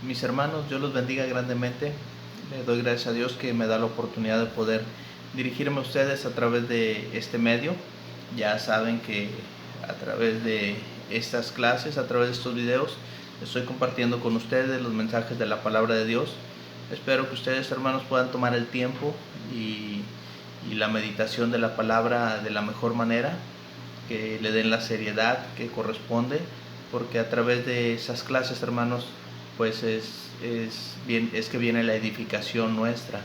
Mis hermanos, Dios los bendiga grandemente. Le doy gracias a Dios que me da la oportunidad de poder dirigirme a ustedes a través de este medio. Ya saben que a través de estas clases, a través de estos videos, estoy compartiendo con ustedes los mensajes de la palabra de Dios. Espero que ustedes, hermanos, puedan tomar el tiempo y la meditación de la palabra de la mejor manera, que le den la seriedad que corresponde, porque a través de esas clases, hermanos, pues es que viene la edificación nuestra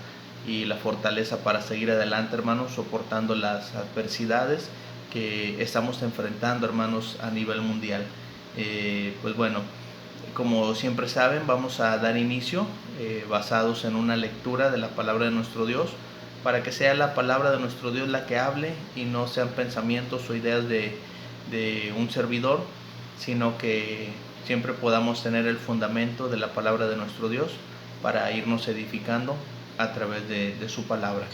y la fortaleza para seguir adelante, hermanos, soportando las adversidades que estamos enfrentando, hermanos, a nivel mundial. Pues bueno, como siempre saben, vamos a dar inicio basados en una lectura de la palabra de nuestro Dios, para que sea la palabra de nuestro Dios la que hable y no sean pensamientos o ideas de un servidor, sino que siempre podamos tener el fundamento de la palabra de nuestro Dios para irnos edificando a través de su palabra.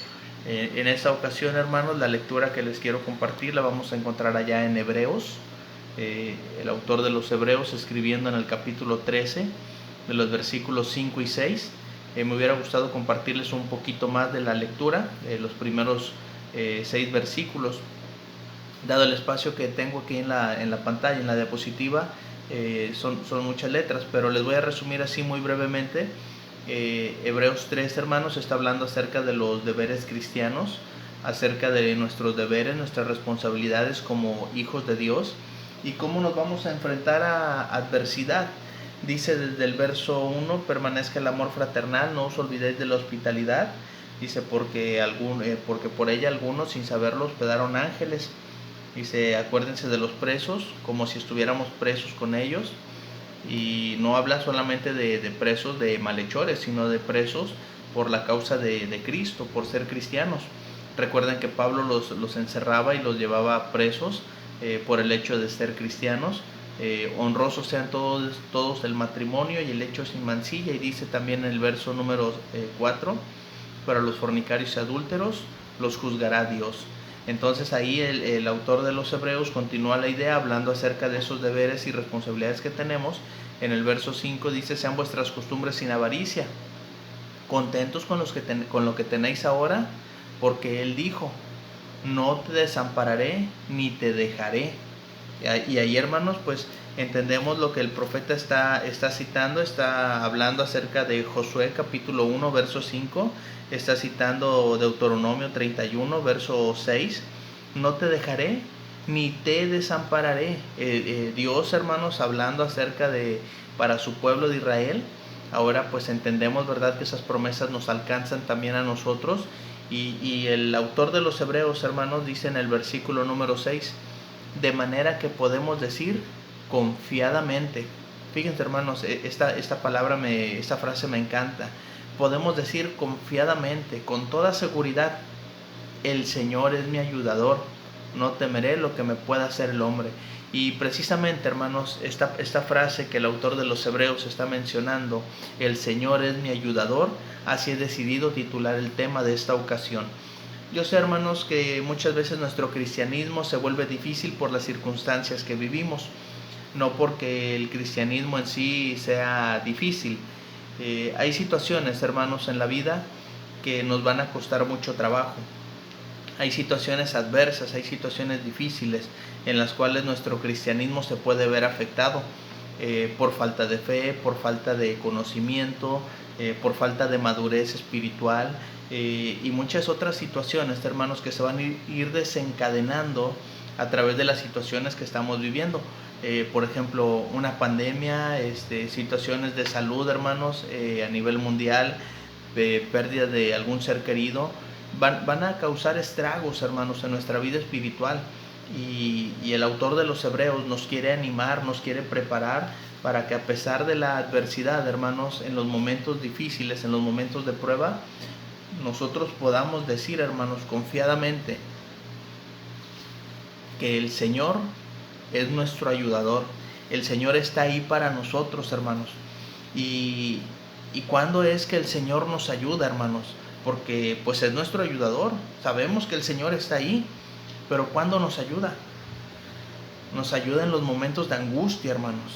En esta ocasión, hermanos, la lectura que les quiero compartir la vamos a encontrar allá en Hebreos. El autor de los Hebreos, escribiendo en el capítulo 13, de los versículos 5 y 6. Me hubiera gustado compartirles un poquito más de la lectura, los primeros 6 versículos. Dado el espacio que tengo aquí en la pantalla, en la diapositiva, son muchas letras, pero les voy a resumir así muy brevemente. Hebreos 3, hermanos, está hablando acerca de los deberes cristianos, acerca de nuestros deberes, nuestras responsabilidades como hijos de Dios y cómo nos vamos a enfrentar a adversidad. Dice desde el verso 1, permanezca el amor fraternal, no os olvidéis de la hospitalidad. Dice, porque por ella algunos sin saberlo hospedaron ángeles. Dice, acuérdense de los presos, como si estuviéramos presos con ellos. Y no habla solamente de presos de malhechores, sino de presos por la causa de Cristo, por ser cristianos. Recuerden que Pablo los encerraba y los llevaba presos por el hecho de ser cristianos. Honrosos sean todos el matrimonio y el hecho sin mancilla. Y dice también en el verso número 4, para los fornicarios y adúlteros los juzgará Dios. Entonces ahí el autor de los Hebreos continúa la idea hablando acerca de esos deberes y responsabilidades que tenemos. En el verso 5 dice, sean vuestras costumbres sin avaricia, contentos con lo que tenéis ahora, porque Él dijo, no te desampararé ni te dejaré. Y ahí, hermanos, pues entendemos lo que el profeta está citando. Está hablando acerca de Josué capítulo 1 verso 5, está citando Deuteronomio 31 verso 6, no te dejaré ni te desampararé. Dios, hermanos, hablando acerca de para su pueblo de Israel. Ahora pues entendemos, verdad, que esas promesas nos alcanzan también a nosotros. Y el autor de los Hebreos, hermanos, dice en el versículo número 6, de manera que podemos decir confiadamente. Fíjense, hermanos, esta frase me encanta. Podemos decir confiadamente, con toda seguridad, el Señor es mi ayudador, no temeré lo que me pueda hacer el hombre. Y precisamente, hermanos, esta frase que el autor de los Hebreos está mencionando, el Señor es mi ayudador, así he decidido titular el tema de esta ocasión. Yo sé, hermanos, que muchas veces nuestro cristianismo se vuelve difícil por las circunstancias que vivimos, no porque el cristianismo en sí sea difícil. Hay situaciones, hermanos, en la vida que nos van a costar mucho trabajo. Hay situaciones adversas, hay situaciones difíciles en las cuales nuestro cristianismo se puede ver afectado por falta de fe, por falta de conocimiento, por falta de madurez espiritual y muchas otras situaciones, hermanos, que se van a ir desencadenando a través de las situaciones que estamos viviendo. Por ejemplo, una pandemia, situaciones de salud, hermanos, a nivel mundial, pérdida de algún ser querido, van a causar estragos, hermanos, en nuestra vida espiritual. Y el autor de los Hebreos nos quiere animar, nos quiere preparar para que a pesar de la adversidad, hermanos, en los momentos difíciles, en los momentos de prueba, nosotros podamos decir, hermanos, confiadamente que el Señor es nuestro ayudador. El Señor está ahí para nosotros, hermanos. ¿Y cuándo es que el Señor nos ayuda, hermanos? Porque pues es nuestro ayudador. Sabemos que el Señor está ahí, pero ¿cuándo nos ayuda? Nos ayuda en los momentos de angustia, hermanos.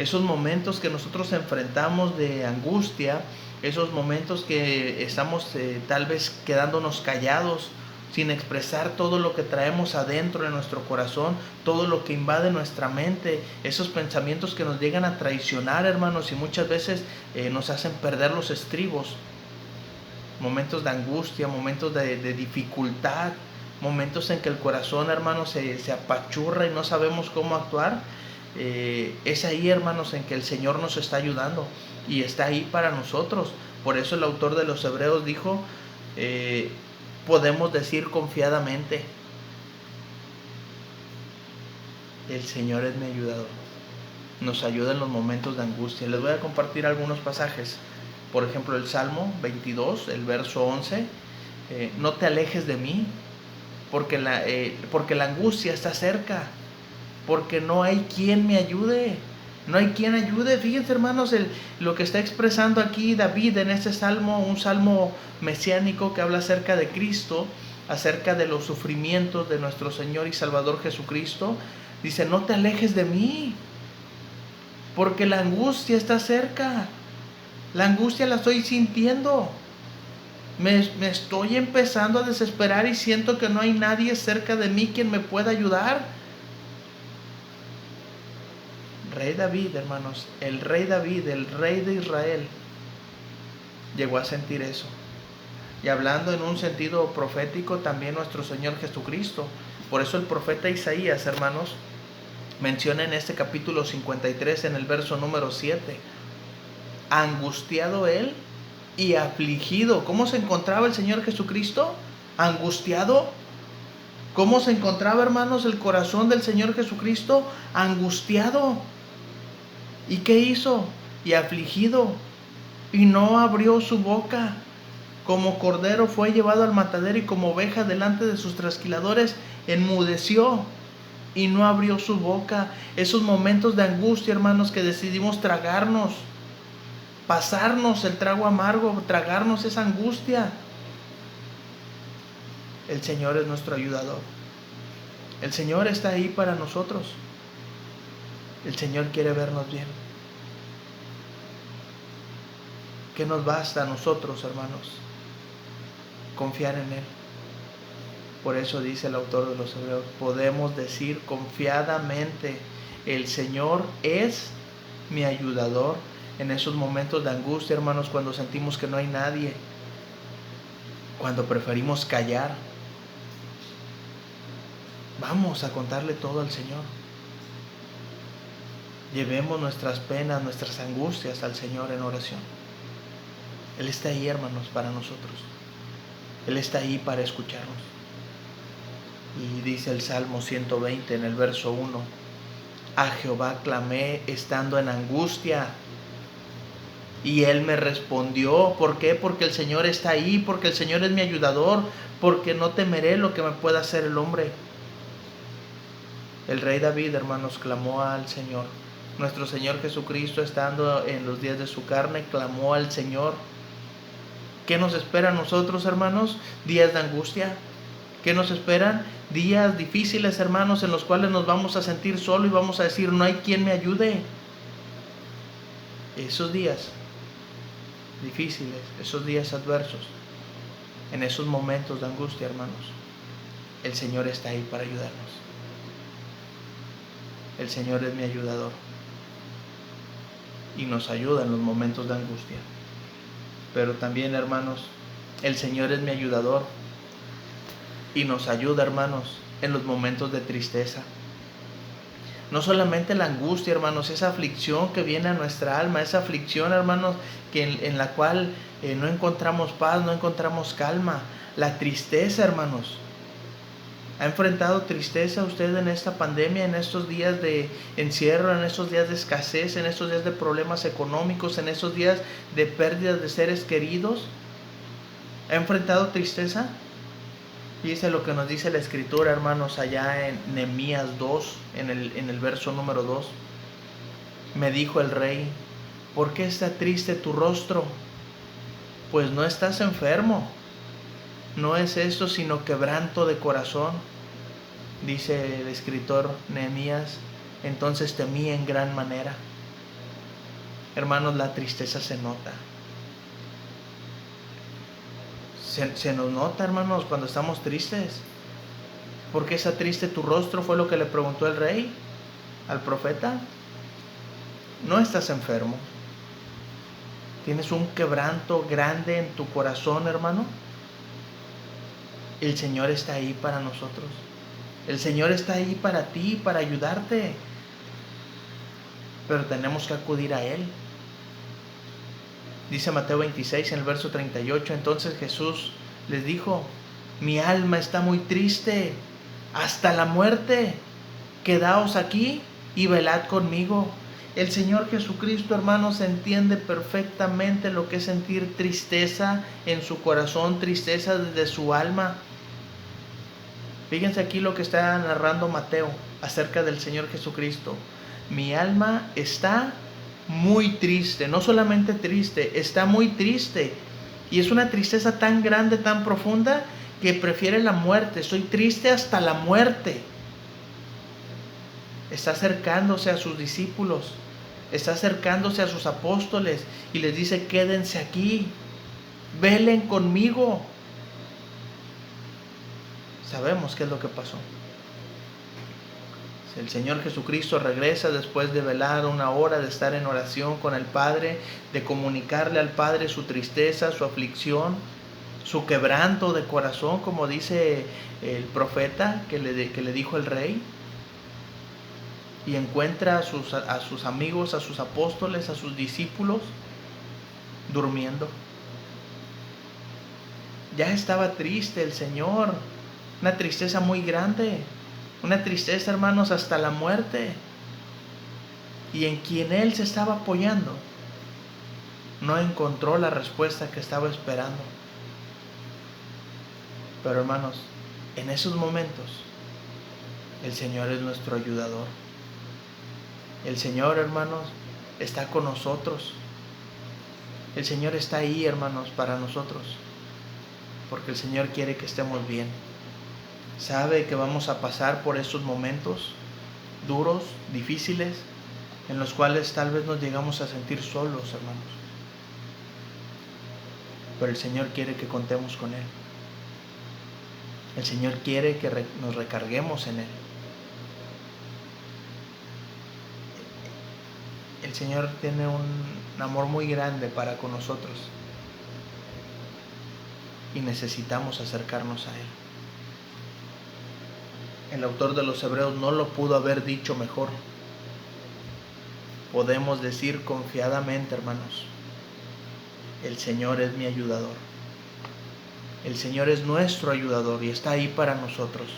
Esos momentos que nosotros enfrentamos de angustia, esos momentos que estamos tal vez quedándonos callados, sin expresar todo lo que traemos adentro de nuestro corazón, todo lo que invade nuestra mente, esos pensamientos que nos llegan a traicionar, hermanos, y muchas veces nos hacen perder los estribos. Momentos de angustia, momentos de dificultad, momentos en que el corazón, hermanos, se apachurra y no sabemos cómo actuar. Es ahí, hermanos, en que el Señor nos está ayudando y está ahí para nosotros. Por eso el autor de los Hebreos dijo, podemos decir confiadamente, el Señor es mi ayudador. Nos ayuda en los momentos de angustia. Les voy a compartir algunos pasajes. Por ejemplo, el Salmo 22, el verso 11. No te alejes de mí, porque la angustia está cerca, porque no hay quien me ayude. No hay quien ayude. Fíjense, hermanos, lo que está expresando aquí David en este salmo, un salmo mesiánico que habla acerca de Cristo, acerca de los sufrimientos de nuestro Señor y Salvador Jesucristo. Dice, no te alejes de mí, porque la angustia está cerca. La angustia la estoy sintiendo. Me estoy empezando a desesperar y siento que no hay nadie cerca de mí quien me pueda ayudar. Rey David, hermanos, el rey David, el rey de Israel, llegó a sentir eso. Y hablando en un sentido profético, también nuestro Señor Jesucristo. Por eso el profeta Isaías, hermanos, menciona en este capítulo 53, en el verso número 7, angustiado él y afligido. ¿Cómo se encontraba el Señor Jesucristo? Angustiado. ¿Cómo se encontraba, hermanos, el corazón del Señor Jesucristo? Angustiado. ¿Y qué hizo? Y afligido. Y no abrió su boca. Como cordero fue llevado al matadero y como oveja delante de sus trasquiladores enmudeció y no abrió su boca. Esos momentos de angustia, hermanos, que decidimos tragarnos, pasarnos el trago amargo, tragarnos esa angustia. El Señor es nuestro ayudador. El Señor está ahí para nosotros. El Señor quiere vernos bien. ¿Qué nos basta a nosotros, hermanos? Confiar en Él. Por eso dice el autor de los Hebreos, podemos decir confiadamente, el Señor es mi ayudador. En esos momentos de angustia, hermanos, cuando sentimos que no hay nadie, cuando preferimos callar, vamos a contarle todo al Señor. Llevemos nuestras penas, nuestras angustias al Señor en oración. Él está ahí, hermanos, para nosotros. Él está ahí para escucharnos. Y dice el Salmo 120 en el verso 1, a Jehová clamé estando en angustia, y Él me respondió. ¿Por qué? Porque el Señor está ahí, porque el Señor es mi ayudador, porque no temeré lo que me pueda hacer el hombre. El rey David, hermanos, clamó al Señor. Nuestro Señor Jesucristo, estando en los días de su carne, clamó al Señor. ¿Qué nos espera a nosotros, hermanos? Días de angustia. ¿Qué nos esperan? Días difíciles, hermanos, en los cuales nos vamos a sentir solos y vamos a decir, no hay quien me ayude. Esos días difíciles, esos días adversos, en esos momentos de angustia, hermanos, el Señor está ahí para ayudarnos. El Señor es mi ayudador y nos ayuda en los momentos de angustia. Pero también, hermanos, el Señor es mi ayudador y nos ayuda, hermanos, en los momentos de tristeza. No solamente la angustia, hermanos, esa aflicción que viene a nuestra alma, esa aflicción, hermanos, en la cual no encontramos paz, no encontramos calma. La tristeza, hermanos. ¿Ha enfrentado tristeza usted en esta pandemia, en estos días de encierro, en estos días de escasez, en estos días de problemas económicos, en estos días de pérdidas de seres queridos? ¿Ha enfrentado tristeza? Fíjese lo que nos dice la Escritura, hermanos, allá en Nehemías 2, en el verso número 2. Me dijo el rey, ¿por qué está triste tu rostro? Pues no estás enfermo. No es esto sino quebranto de corazón. Dice el escritor Nehemías, entonces temí en gran manera. hermanos, la tristeza se nota. Se nos nota, hermanos, cuando estamos tristes. ¿Por qué está triste tu rostro? Fue lo que le preguntó el rey al profeta. No estás enfermo. ¿Tienes un quebranto grande en tu corazón, hermano? El Señor está ahí para nosotros. El Señor está ahí para ti, para ayudarte. Pero tenemos que acudir a Él. Dice Mateo 26 en el verso 38, entonces Jesús les dijo, mi alma está muy triste hasta la muerte. Quedaos aquí y velad conmigo. El Señor Jesucristo, hermanos, entiende perfectamente lo que es sentir tristeza en su corazón, tristeza desde su alma. Fíjense aquí lo que está narrando Mateo acerca del Señor Jesucristo. Mi alma está muy triste, no solamente triste, está muy triste. Y es una tristeza tan grande, tan profunda, que prefiere la muerte. Estoy triste hasta la muerte. Está acercándose a sus discípulos, está acercándose a sus apóstoles y les dice, quédense aquí, velen conmigo. Sabemos qué es lo que pasó. El Señor Jesucristo regresa después de velar una hora, de estar en oración con el Padre, de comunicarle al Padre su tristeza, su aflicción, su quebranto de corazón, como dice el profeta que le dijo el rey. Y encuentra a sus amigos, a sus apóstoles, a sus discípulos durmiendo. Ya estaba triste el Señor, una tristeza muy grande. Una tristeza, hermanos, hasta la muerte. Y en quien Él se estaba apoyando, no encontró la respuesta que estaba esperando. Pero, hermanos, en esos momentos, el Señor es nuestro ayudador. El Señor, hermanos, está con nosotros. El Señor está ahí, hermanos, para nosotros. Porque el Señor quiere que estemos bien. Sabe que vamos a pasar por esos momentos duros, difíciles, en los cuales tal vez nos llegamos a sentir solos, hermanos. Pero el Señor quiere que contemos con Él. El Señor quiere que nos recarguemos en Él. El Señor tiene un amor muy grande para con nosotros y necesitamos acercarnos a Él. El autor de los Hebreos no lo pudo haber dicho mejor. Podemos decir confiadamente, hermanos, el Señor es mi ayudador. El Señor es nuestro ayudador y está ahí para nosotros.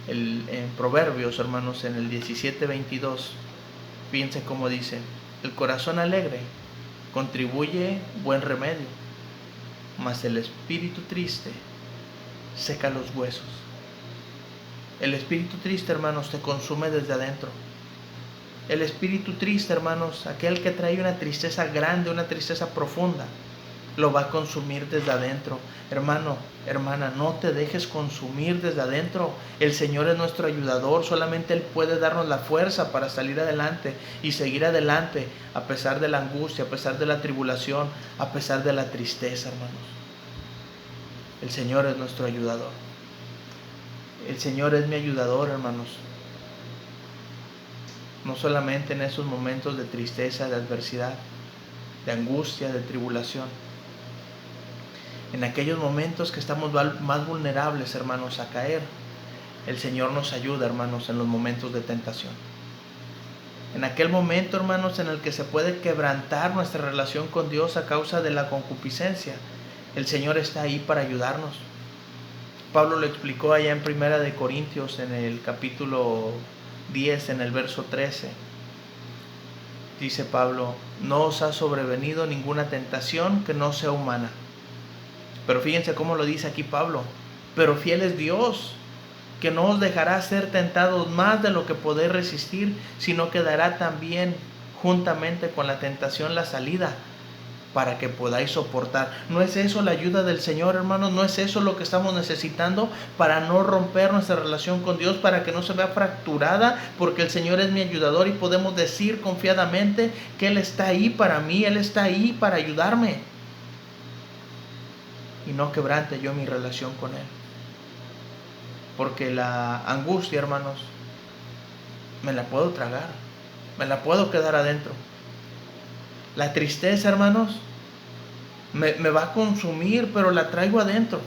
En Proverbios, hermanos, en el 17:22, fíjense cómo dice, el corazón alegre contribuye buen remedio, mas el espíritu triste seca los huesos. El espíritu triste, hermanos, te consume desde adentro. El espíritu triste, hermanos, aquel que trae una tristeza grande, una tristeza profunda, lo va a consumir desde adentro. Hermano, hermana, no te dejes consumir desde adentro. El Señor es nuestro ayudador. Solamente Él puede darnos la fuerza para salir adelante y seguir adelante a pesar de la angustia, a pesar de la tribulación, a pesar de la tristeza, hermanos. El Señor es nuestro ayudador. El Señor es mi ayudador, hermanos. No solamente en esos momentos de tristeza, de adversidad, de angustia, de tribulación. En aquellos momentos que estamos más vulnerables, hermanos, a caer, el Señor nos ayuda, hermanos, en los momentos de tentación. En aquel momento, hermanos, en el que se puede quebrantar nuestra relación con Dios a causa de la concupiscencia, el Señor está ahí para ayudarnos. Pablo lo explicó allá en 1 Corintios, en el capítulo 10, en el verso 13. Dice Pablo, no os ha sobrevenido ninguna tentación que no sea humana. Pero fíjense cómo lo dice aquí Pablo. Pero fiel es Dios, que no os dejará ser tentados más de lo que podéis resistir, sino que dará también juntamente con la tentación la salida, para que podáis soportar. ¿No es eso la ayuda del Señor, hermanos? ¿No es eso lo que estamos necesitando para no romper nuestra relación con Dios, para que no se vea fracturada? Porque el Señor es mi ayudador y podemos decir confiadamente que Él está ahí para mí, Él está ahí para ayudarme. Y no quebrante yo mi relación con Él. Porque la angustia, hermanos, me la puedo tragar, me la puedo quedar adentro. La tristeza, hermanos, me va a consumir, pero la traigo adentro.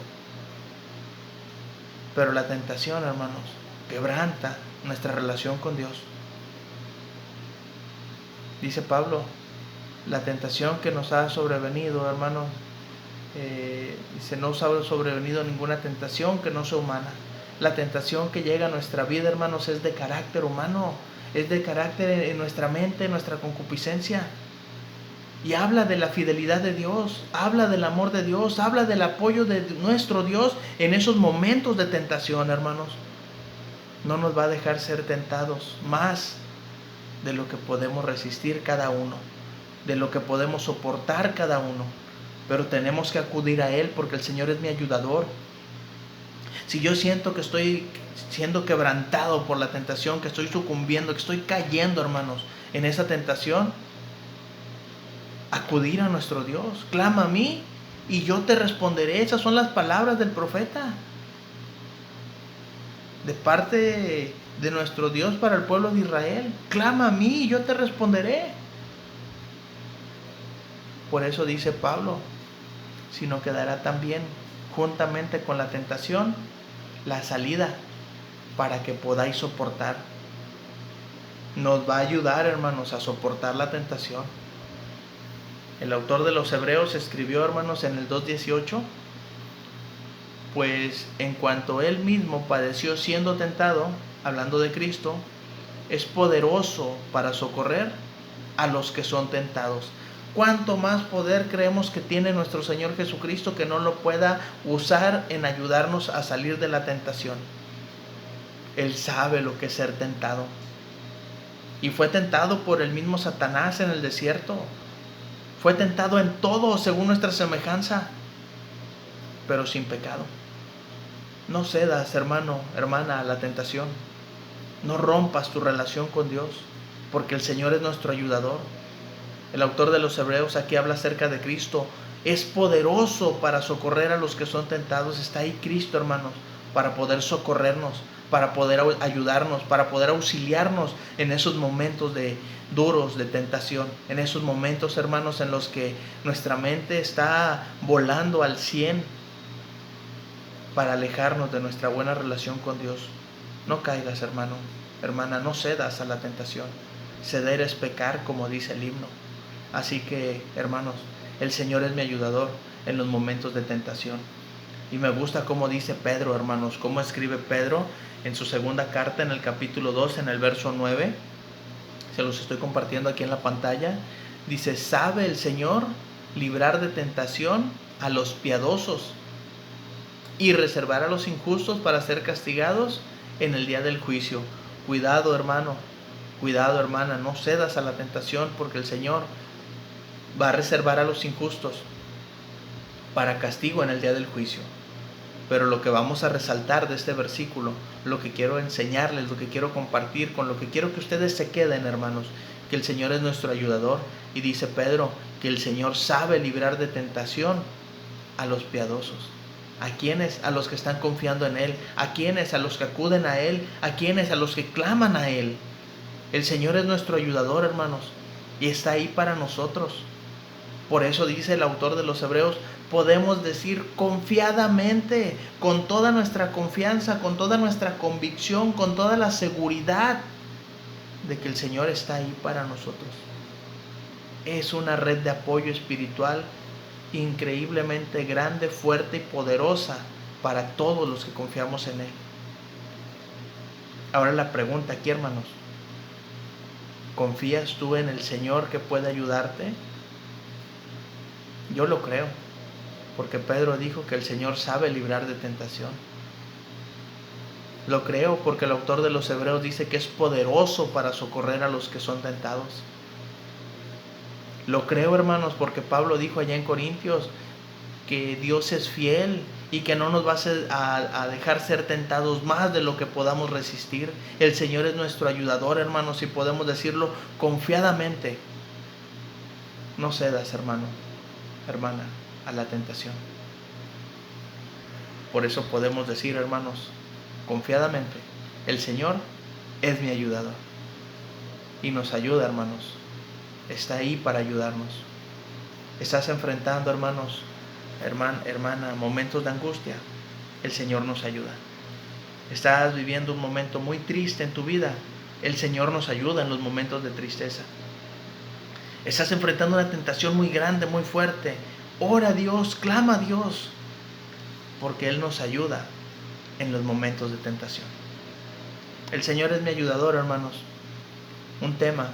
Pero la tentación, hermanos, quebranta nuestra relación con Dios. Dice Pablo, la tentación que nos ha sobrevenido, hermanos, dice, no os ha sobrevenido ninguna tentación que no sea humana. La tentación que llega a nuestra vida, hermanos, es de carácter humano, es de carácter en nuestra mente, en nuestra concupiscencia. Y habla de la fidelidad de Dios, habla del amor de Dios, habla del apoyo de nuestro Dios en esos momentos de tentación, hermanos. No nos va a dejar ser tentados más de lo que podemos resistir cada uno, de lo que podemos soportar cada uno. Pero tenemos que acudir a Él porque el Señor es mi ayudador. Si yo siento que estoy siendo quebrantado por la tentación, que estoy sucumbiendo, que estoy cayendo, hermanos, en esa tentación, acudir a nuestro Dios. Clama a mí y yo te responderé. Esas son las palabras del profeta, de parte de nuestro Dios para el pueblo de Israel. Clama a mí y yo te responderé. Por eso dice Pablo, sino quedará también juntamente con la tentación la salida para que podáis soportar. Nos va a ayudar, hermanos, a soportar la tentación. El autor de los Hebreos escribió, hermanos, en el 2:18, pues en cuanto él mismo padeció siendo tentado, hablando de Cristo, es poderoso para socorrer a los que son tentados. ¿Cuánto más poder creemos que tiene nuestro Señor Jesucristo que no lo pueda usar en ayudarnos a salir de la tentación? Él sabe lo que es ser tentado. Y fue tentado por el mismo Satanás en el desierto. Fue tentado en todo según nuestra semejanza, pero sin pecado. No cedas, hermano, hermana, a la tentación. No rompas tu relación con Dios, porque el Señor es nuestro ayudador. El autor de los Hebreos aquí habla acerca de Cristo. Es poderoso para socorrer a los que son tentados. Está ahí Cristo, hermanos, para poder socorrernos, para poder ayudarnos, para poder auxiliarnos en esos momentos duros de tentación, en esos momentos, hermanos, en los que nuestra mente está volando al 100 para alejarnos de nuestra buena relación con Dios. No caigas, hermano, hermana, no cedas a la tentación. Ceder es pecar, como dice el himno. Así que, hermanos, el Señor es mi ayudador en los momentos de tentación. Y me gusta cómo dice Pedro, hermanos, cómo escribe Pedro en su segunda carta, en el capítulo 2, en el verso 9. Se los estoy compartiendo aquí en la pantalla. Dice, ¿sabe el Señor librar de tentación a los piadosos y reservar a los injustos para ser castigados en el día del juicio? Cuidado, hermano, cuidado, hermana, no cedas a la tentación, porque el Señor va a reservar a los injustos para castigo en el día del juicio. Pero lo que vamos a resaltar de este versículo, lo que quiero enseñarles, lo que quiero compartir, con lo que quiero que ustedes se queden, hermanos, que el Señor es nuestro ayudador. Y dice Pedro que el Señor sabe librar de tentación a los piadosos. ¿A quiénes? A los que están confiando en Él. ¿A quiénes? A los que acuden a Él. ¿A quiénes? A los que claman a Él. El Señor es nuestro ayudador, hermanos, y está ahí para nosotros. Por eso dice el autor de los Hebreos, podemos decir confiadamente, con toda nuestra confianza, con toda nuestra convicción, con toda la seguridad de que el Señor está ahí para nosotros. Es una red de apoyo espiritual increíblemente grande, fuerte y poderosa para todos los que confiamos en Él. Ahora la pregunta aquí, hermanos, ¿confías tú en el Señor que puede ayudarte? Yo lo creo, porque Pedro dijo que el Señor sabe librar de tentación. Lo creo porque el autor de los Hebreos dice que es poderoso para socorrer a los que son tentados. Lo creo, hermanos, porque Pablo dijo allá en Corintios que Dios es fiel y que no nos va a dejar ser tentados más de lo que podamos resistir. El Señor es nuestro ayudador, hermanos, y podemos decirlo confiadamente. No cedas, hermano, hermana, a la tentación. Por eso podemos decir, hermanos, confiadamente, el Señor es mi ayudador. Y nos ayuda, hermanos. Está ahí para ayudarnos. Estás enfrentando, hermanos, hermana, momentos de angustia. El Señor nos ayuda. Estás viviendo un momento muy triste en tu vida. El Señor nos ayuda en los momentos de tristeza. Estás enfrentando una tentación muy grande, muy fuerte. Ora a Dios, clama a Dios, porque Él nos ayuda en los momentos de tentación. El Señor es mi ayudador, hermanos. Un tema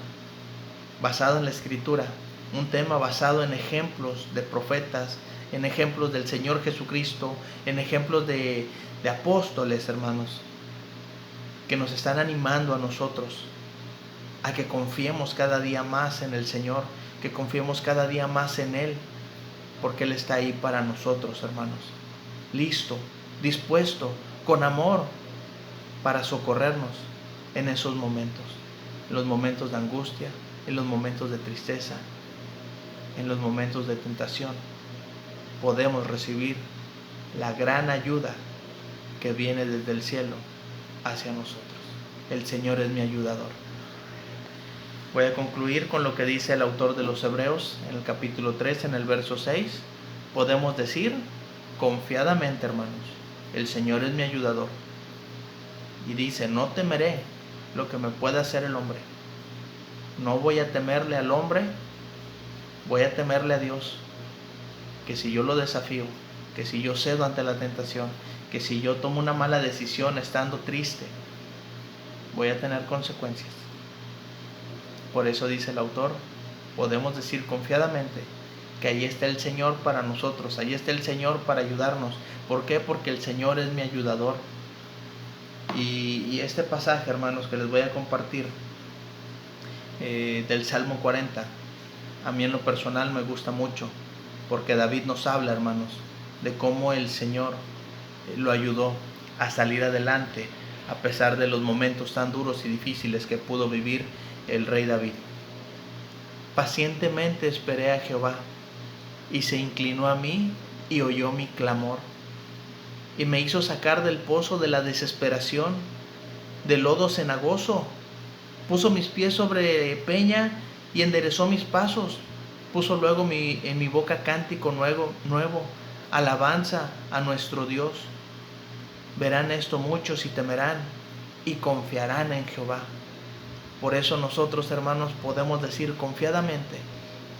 basado en la Escritura, un tema basado en ejemplos de profetas, en ejemplos del Señor Jesucristo, en ejemplos de apóstoles, hermanos, que nos están animando a nosotros a que confiemos cada día más en el Señor, que confiemos cada día más en Él, porque Él está ahí para nosotros, hermanos, listo, dispuesto, con amor, para socorrernos en esos momentos, en los momentos de angustia, en los momentos de tristeza, en los momentos de tentación. Podemos recibir la gran ayuda que viene desde el cielo hacia nosotros. El Señor es mi ayudador. Voy a concluir con lo que dice el autor de los Hebreos en el capítulo 3, en el verso 6. Podemos decir confiadamente, hermanos, el Señor es mi ayudador. Y dice, no temeré lo que me pueda hacer el hombre. No voy a temerle al hombre, voy a temerle a Dios. Que si yo lo desafío, que si yo cedo ante la tentación, que si yo tomo una mala decisión estando triste, voy a tener consecuencias. Por eso dice el autor, podemos decir confiadamente que ahí está el Señor para nosotros, ahí está el Señor para ayudarnos. ¿Por qué? Porque el Señor es mi ayudador. Y este pasaje, hermanos, que les voy a compartir, del Salmo 40, a mí en lo personal me gusta mucho, porque David nos habla, hermanos, de cómo el Señor lo ayudó a salir adelante a pesar de los momentos tan duros y difíciles que pudo vivir el rey David. Pacientemente esperé a Jehová, y se inclinó a mí y oyó mi clamor, y me hizo sacar del pozo de la desesperación, del lodo cenagoso. Puso mis pies sobre peña y enderezó mis pasos. Puso luego en mi boca cántico nuevo, alabanza a nuestro Dios. Verán esto muchos y temerán y confiarán en Jehová. Por eso nosotros, hermanos, podemos decir confiadamente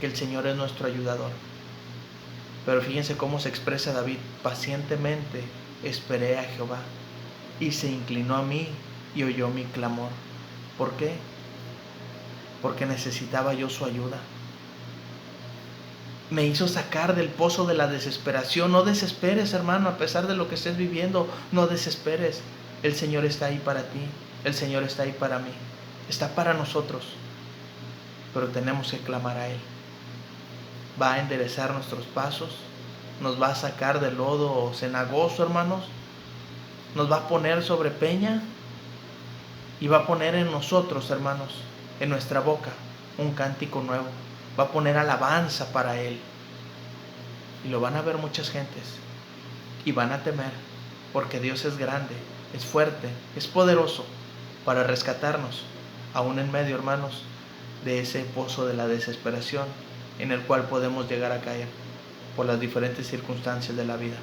que el Señor es nuestro ayudador. Pero fíjense cómo se expresa David: pacientemente esperé a Jehová, y se inclinó a mí y oyó mi clamor. ¿Por qué? Porque necesitaba yo su ayuda. Me hizo sacar del pozo de la desesperación. No desesperes, hermano, a pesar de lo que estés viviendo, no desesperes. El Señor está ahí para ti, el Señor está ahí para mí, está para nosotros, pero tenemos que clamar a Él. Va a enderezar nuestros pasos, nos va a sacar del lodo cenagoso, hermanos, nos va a poner sobre peña y va a poner en nosotros, hermanos, en nuestra boca, un cántico nuevo. Va a poner alabanza para Él. Y lo van a ver muchas gentes y van a temer, porque Dios es grande, es fuerte, es poderoso para rescatarnos, aún en medio, hermanos, de ese pozo de la desesperación en el cual podemos llegar a caer por las diferentes circunstancias de la vida.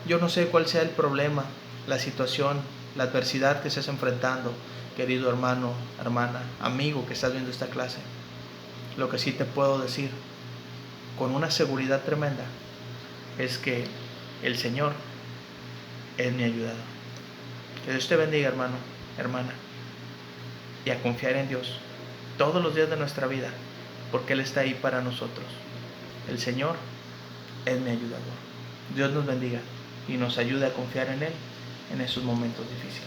Yo no sé cuál sea el problema, la situación, la adversidad que estés enfrentando, querido hermano, hermana, amigo que estás viendo esta clase. Lo que sí te puedo decir con una seguridad tremenda es que el Señor es mi ayudador. Que Dios te bendiga, hermano, hermana, y a confiar en Dios todos los días de nuestra vida, porque Él está ahí para nosotros. El Señor es mi ayudador. Dios nos bendiga y nos ayude a confiar en Él en esos momentos difíciles.